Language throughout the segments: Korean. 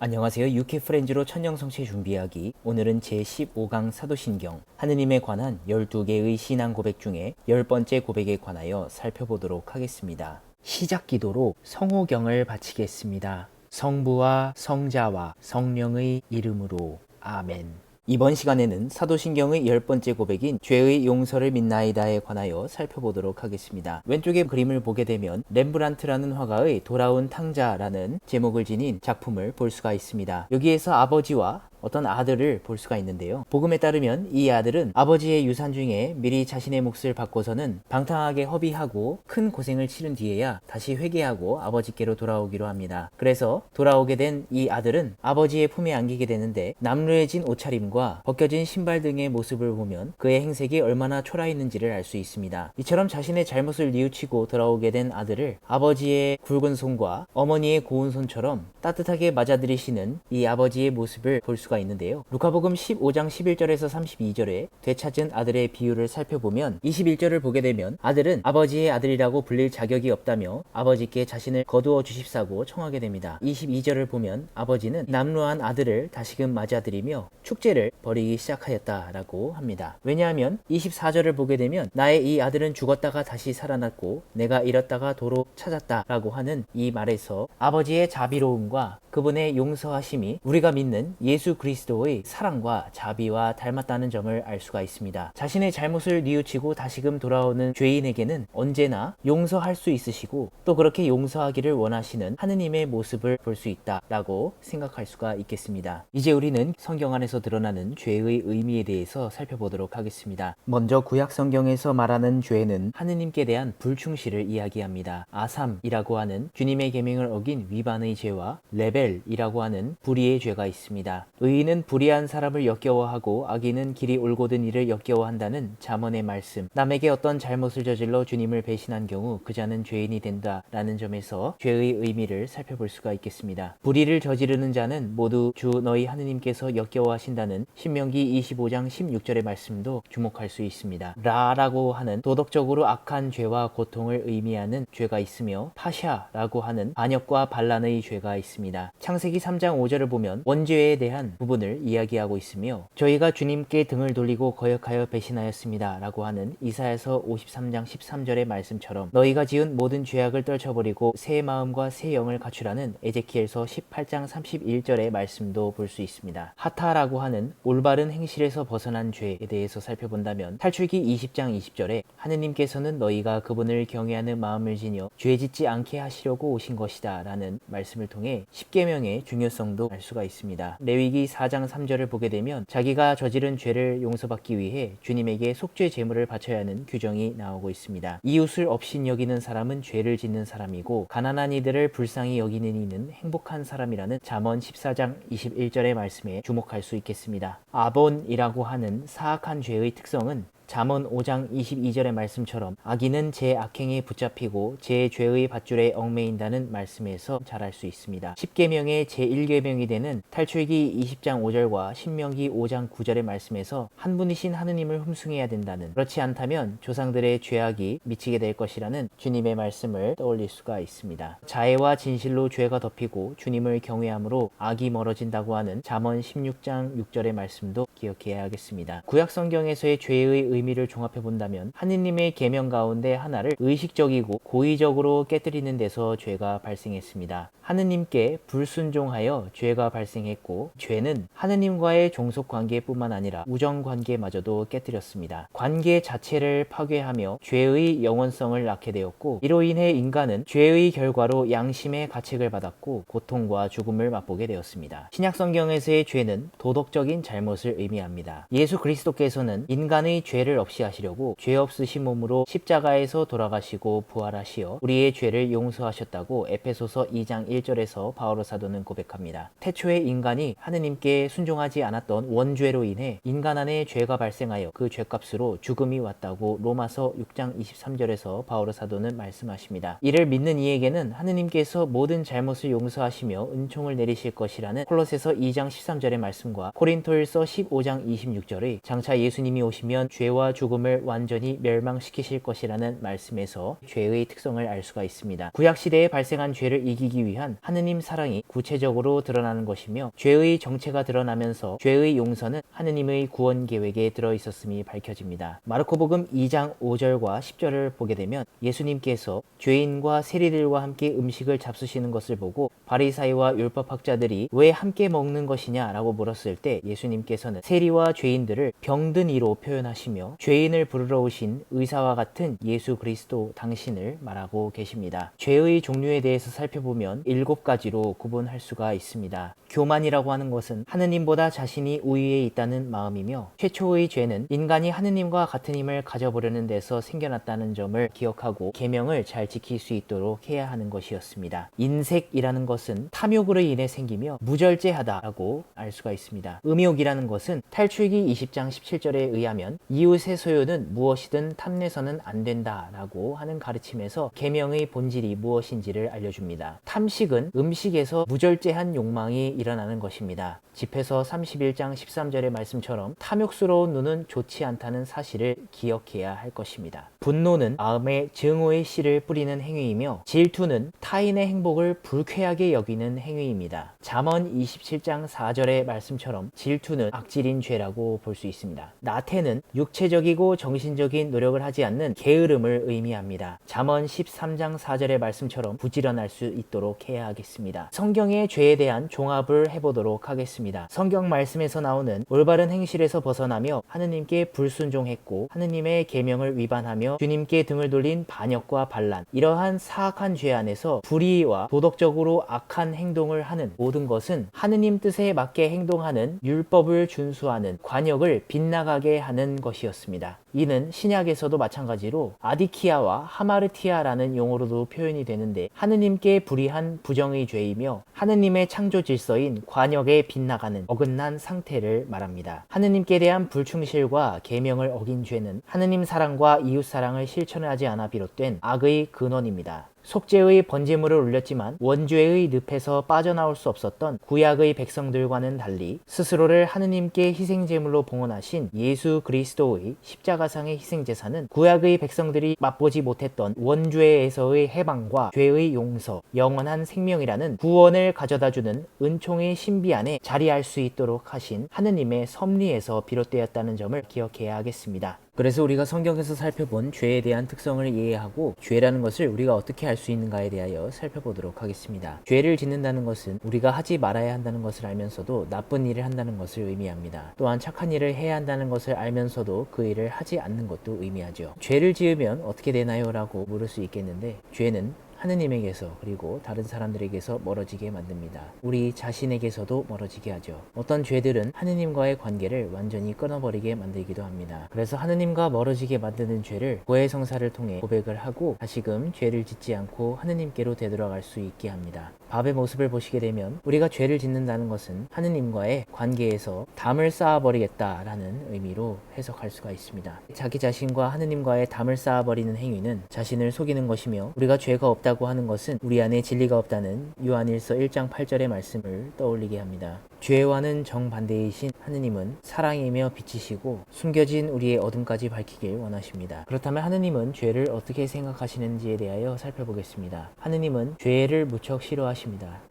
안녕하세요. 유키프렌즈로 천년성체 준비하기. 오늘은 제15강 사도신경 하느님에 관한 12개의 신앙 고백 중에 10번째 고백에 관하여 살펴보도록 하겠습니다. 시작 기도로 성호경을 바치겠습니다. 성부와 성자와 성령의 이름으로 아멘. 이번 시간에는 사도신경의 10번째 고백인 죄의 용서를 믿나이다에 관하여 살펴보도록 하겠습니다. 왼쪽에 그림을 보게 되면 렘브란트라는 화가의 돌아온 탕자라는 제목을 지닌 작품을 볼 수가 있습니다. 여기에서 아버지와 어떤 아들을 볼 수가 있는데요. 복음에 따르면 이 아들은 아버지의 유산 중에 미리 자신의 몫을 받고서는 방탕하게 허비하고 큰 고생을 치른 뒤에야 다시 회개하고 아버지께로 돌아오기로 합니다. 그래서 돌아오게 된 이 아들은 아버지의 품에 안기게 되는데 남루해진 옷차림과 벗겨진 신발 등의 모습을 보면 그의 행색이 얼마나 초라했는지를 알 수 있습니다. 이처럼 자신의 잘못을 뉘우치고 돌아오게 된 아들을 아버지의 굵은 손과 어머니의 고운 손처럼 따뜻하게 맞아들이시는 이 아버지의 모습을 볼 수가 있는데요. 루카복음 15장 11절에서 32절에 되찾은 아들의 비유를 살펴보면 21절을 보게 되면 아들은 아버지의 아들이라고 불릴 자격이 없다며 아버지께 자신을 거두어 주십사고 청하게 됩니다. 22절을 보면 아버지는 남루한 아들을 다시금 맞아들이며 축제를 벌이기 시작하였다라고 합니다. 왜냐하면 24절을 보게 되면 나의 이 아들은 죽었다가 다시 살아났고 내가 잃었다가 도로 찾았다라고 하는 이 말에서 아버지의 자비로움과 그분의 용서하심이 우리가 믿는 예수 그리스도의 사랑과 자비와 닮았다는 점을 알 수가 있습니다. 자신의 잘못을 뉘우치고 다시금 돌아오는 죄인에게는 언제나 용서할 수 있으시고 또 그렇게 용서하기를 원하시는 하느님의 모습을 볼 수 있다라고 생각할 수가 있겠습니다. 이제 우리는 성경 안에서 드러나는 죄의 의미에 대해서 살펴보도록 하겠습니다. 먼저 구약 성경에서 말하는 죄는 하느님께 대한 불충실을 이야기합니다. 아삼이라고 하는 주님의 계명을 어긴 위반의 죄와 레벨이라고 하는 불의의 죄가 있습니다. 의인은 불의한 사람을 역겨워하고 악인은 길이 올곧은 일을 역겨워한다는 잠언의 말씀, 남에게 어떤 잘못을 저질러 주님을 배신한 경우 그 자는 죄인이 된다라는 점에서 죄의 의미를 살펴볼 수가 있겠습니다. 불의를 저지르는 자는 모두 주 너희 하느님께서 역겨워하신다는 신명기 25장 16절의 말씀도 주목할 수 있습니다. 라라고 하는 도덕적으로 악한 죄와 고통을 의미하는 죄가 있으며 파샤라고 하는 반역과 반란의 죄가 있습니다. 창세기 3장 5절을 보면 원죄에 대한 부분을 이야기하고 있으며 저희가 주님께 등을 돌리고 거역하여 배신하였습니다 라고 하는 이사야서 53장 13절의 말씀처럼 너희가 지은 모든 죄악을 떨쳐버리고 새 마음과 새 영을 갖추라는 에제키엘서 18장 31절의 말씀도 볼 수 있습니다. 하타라고 하는 올바른 행실에서 벗어난 죄에 대해서 살펴본다면 탈출기 20장 20절에 하느님께서는 너희가 그분을 경외하는 마음을 지녀 죄짓지 않게 하시려고 오신 것이다 라는 말씀을 통해 십계명의 중요성도 알 수가 있습니다. 레위기 4장 3절을 보게 되면 자기가 저지른 죄를 용서받기 위해 주님에게 속죄 제물을 바쳐야 하는 규정이 나오고 있습니다. 이웃을 업신 여기는 사람은 죄를 짓는 사람이고 가난한 이들을 불쌍히 여기는 이는 행복한 사람이라는 잠언 14장 21절의 말씀에 주목할 수 있겠습니다. 아본이라고 하는 사악한 죄의 특성은 잠언 5장 22절의 말씀처럼 악인은 제 악행에 붙잡히고 제 죄의 밧줄에 얽매인다는 말씀에서 잘 알 수 있습니다. 십계명의 제1계명이 되는 탈출기 20장 5절과 신명기 5장 9절의 말씀에서 한 분이신 하느님을 흠숭해야 된다는, 그렇지 않다면 조상들의 죄악이 미치게 될 것이라는 주님의 말씀을 떠올릴 수가 있습니다. 자애와 진실로 죄가 덮이고 주님을 경외함으로 악이 멀어진다고 하는 잠언 16장 6절의 말씀도 기억해야 하겠습니다. 구약 성경에서의 죄의 의미를 종합해 본다면 하느님의 계명 가운데 하나를 의식적이고 고의적으로 깨뜨리는 데서 죄가 발생했습니다. 하느님께 불순종하여 죄가 발생했고 죄는 하느님과의 종속 관계뿐만 아니라 우정 관계마저도 깨뜨렸습니다. 관계 자체를 파괴하며 죄의 영원성을 낳게 되었고 이로 인해 인간은 죄의 결과로 양심의 가책을 받았고 고통과 죽음을 맛보게 되었습니다. 신약 성경에서의 죄는 도덕적인 잘못을 의미합니다. 예수 그리스도께서는 인간의 죄를 없이 하시려고 죄 없으신 몸으로 십자가에서 돌아가시고 부활하시어 우리의 죄를 용서하셨다고 에페소서 2장 1절에서 바오로 사도는 고백합니다. 태초의 인간이 하느님께 순종하지 않았던 원죄로 인해 인간 안에 죄가 발생하여 그 죄값으로 죽음이 왔다고 로마서 6장 23절에서 바오로 사도는 말씀하십니다. 이를 믿는 이에게는 하느님께서 모든 잘못을 용서하시며 은총을 내리실 것이라는 콜로새서 2장 13절의 말씀과 고린토일서 15장 26절의 장차 예수님이 오시면 죄 죄와 죽음을 완전히 멸망시키실 것이라는 말씀에서 죄의 특성을 알 수가 있습니다. 구약시대에 발생한 죄를 이기기 위한 하느님 사랑이 구체적으로 드러나는 것이며 죄의 정체가 드러나면서 죄의 용서는 하느님의 구원 계획에 들어있었음이 밝혀집니다. 마르코복음 2장 5절과 10절을 보게 되면 예수님께서 죄인과 세리들과 함께 음식을 잡수시는 것을 보고 바리사이와 율법학자들이 왜 함께 먹는 것이냐 라고 물었을 때 예수님께서는 세리와 죄인들을 병든 이로 표현하시며 죄인을 부르러 오신 의사와 같은 예수 그리스도 당신을 말하고 계십니다. 죄의 종류에 대해서 살펴보면 7가지로 구분할 수가 있습니다. 교만이라고 하는 것은 하느님보다 자신이 우위에 있다는 마음이며, 최초의 죄는 인간이 하느님과 같은 힘을 가져보려는 데서 생겨났다는 점을 기억하고 계명을 잘 지킬 수 있도록 해야 하는 것이었습니다. 인색이라는 것은 탐욕으로 인해 생기며 무절제하다라고 알 수가 있습니다. 음욕이라는 것은 탈출기 20장 17절에 의하면 이웃의 소유는 무엇이든 탐내서는 안 된다라고 하는 가르침에서 계명의 본질이 무엇인지를 알려줍니다. 탐식은 음식에서 무절제한 욕망이 일어나는 것입니다. 집에서 31장 13절의 말씀처럼 탐욕스러운 눈은 좋지 않다는 사실을 기억해야 할 것입니다. 분노는 마음에 증오의 씨를 뿌리는 행위이며, 질투는 타인의 행복을 불쾌하게 여기는 행위입니다. 잠언 27장 4절의 말씀처럼 질투는 악질인 죄라고 볼 수 있습니다. 나태는 육체적이고 정신적인 노력을 하지 않는 게으름을 의미합니다. 잠언 13장 4절의 말씀처럼 부지런할 수 있도록 해야 하겠습니다. 성경의 죄에 대한 종합을 해보도록 하겠습니다. 성경 말씀에서 나오는 올바른 행실에서 벗어나며 하느님께 불순종했고 하느님의 계명을 위반하며 주님께 등을 돌린 반역과 반란, 이러한 사악한 죄 안에서 불의와 도덕적으로 악한 행동을 하는 모든 것은 하느님 뜻에 맞게 행동하는 율법을 준수하는 관역을 빗나가게 하는 것이었습니다. 이는 신약에서도 마찬가지로 아디키아와 하마르티아라는 용어로도 표현이 되는데, 하느님께 불의한 부정의 죄이며 하느님의 창조 질서인 관역에 빗나가는 어긋난 상태를 말합니다. 하느님께 대한 불충실과 계명을 어긴 죄는 하느님 사랑과 이웃 사랑을 실천하지 않아 비롯된 악의 근원입니다. 속죄의 번제물을 올렸지만 원죄의 늪에서 빠져나올 수 없었던 구약의 백성들과는 달리 스스로를 하느님께 희생제물로 봉헌하신 예수 그리스도의 십자가상의 희생제사는 구약의 백성들이 맛보지 못했던 원죄에서의 해방과 죄의 용서, 영원한 생명이라는 구원을 가져다주는 은총의 신비 안에 자리할 수 있도록 하신 하느님의 섭리에서 비롯되었다는 점을 기억해야 하겠습니다. 그래서 우리가 성경에서 살펴본 죄에 대한 특성을 이해하고 죄라는 것을 우리가 어떻게 할 수 있는가에 대하여 살펴보도록 하겠습니다. 죄를 짓는다는 것은 우리가 하지 말아야 한다는 것을 알면서도 나쁜 일을 한다는 것을 의미합니다. 또한 착한 일을 해야 한다는 것을 알면서도 그 일을 하지 않는 것도 의미하죠. 죄를 지으면 어떻게 되나요? 라고 물을 수 있겠는데, 죄는 하느님에게서 그리고 다른 사람들에게서 멀어지게 만듭니다. 우리 자신에게서도 멀어지게 하죠. 어떤 죄들은 하느님과의 관계를 완전히 끊어버리게 만들기도 합니다. 그래서 하느님과 멀어지게 만드는 죄를 고해성사를 통해 고백을 하고 다시금 죄를 짓지 않고 하느님께로 되돌아갈 수 있게 합니다. 밥의 모습을 보시게 되면 우리가 죄를 짓는다는 것은 하느님과의 관계에서 담을 쌓아버리겠다라는 의미로 해석할 수가 있습니다. 자기 자신과 하느님과의 담을 쌓아버리는 행위는 자신을 속이는 것이며, 우리가 죄가 없다고 하는 것은 우리 안에 진리가 없다는 요한일서 1장 8절의 말씀을 떠올리게 합니다. 죄와는 정반대이신 하느님은 사랑이며 빛이시고 숨겨진 우리의 어둠까지 밝히길 원하십니다. 그렇다면 하느님은 죄를 어떻게 생각하시는지에 대하여 살펴보겠습니다. 하느님은 죄를 무척 싫어하십니다.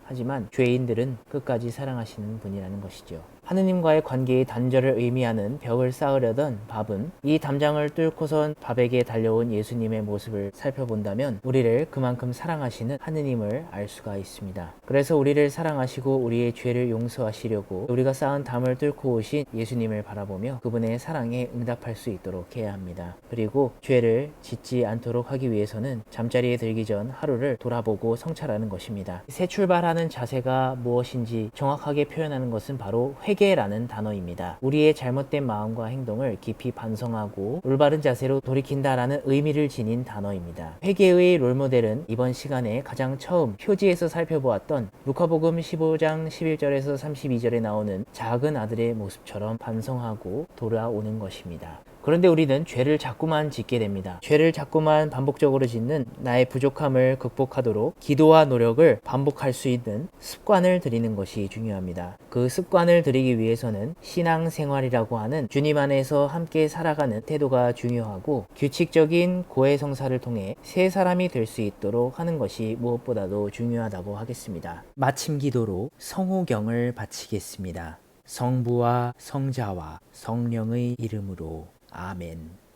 하지만 죄인들은 끝까지 사랑하시는 분이라는 것이죠. 하느님과의 관계의 단절을 의미하는 벽을 쌓으려던 밥은 이 담장을 뚫고선 밥에게 달려온 예수님의 모습을 살펴본다면 우리를 그만큼 사랑하시는 하느님을 알 수가 있습니다. 그래서 우리를 사랑하시고 우리의 죄를 용서하시려고 우리가 쌓은 담을 뚫고 오신 예수님을 바라보며 그분의 사랑에 응답할 수 있도록 해야 합니다. 그리고 죄를 짓지 않도록 하기 위해서는 잠자리에 들기 전 하루를 돌아보고 성찰하는 것입니다. 새 출발하는 자세가 무엇인지 정확하게 표현하는 것은 바로 회개라는 단어입니다. 우리의 잘못된 마음과 행동을 깊이 반성하고 올바른 자세로 돌이킨다라는 의미를 지닌 단어입니다. 회개의 롤모델은 이번 시간에 가장 처음 표지에서 살펴보았던 루카복음 15장 11절에서 32절에 나오는 작은 아들의 모습처럼 반성하고 돌아오는 것입니다. 그런데 우리는 죄를 자꾸만 짓게 됩니다. 죄를 자꾸만 반복적으로 짓는 나의 부족함을 극복하도록 기도와 노력을 반복할 수 있는 습관을 들이는 것이 중요합니다. 그 습관을 들이기 위해서는 신앙생활이라고 하는 주님 안에서 함께 살아가는 태도가 중요하고, 규칙적인 고해성사를 통해 새 사람이 될 수 있도록 하는 것이 무엇보다도 중요하다고 하겠습니다. 마침 기도로 성호경을 바치겠습니다. 성부와 성자와 성령의 이름으로 아멘.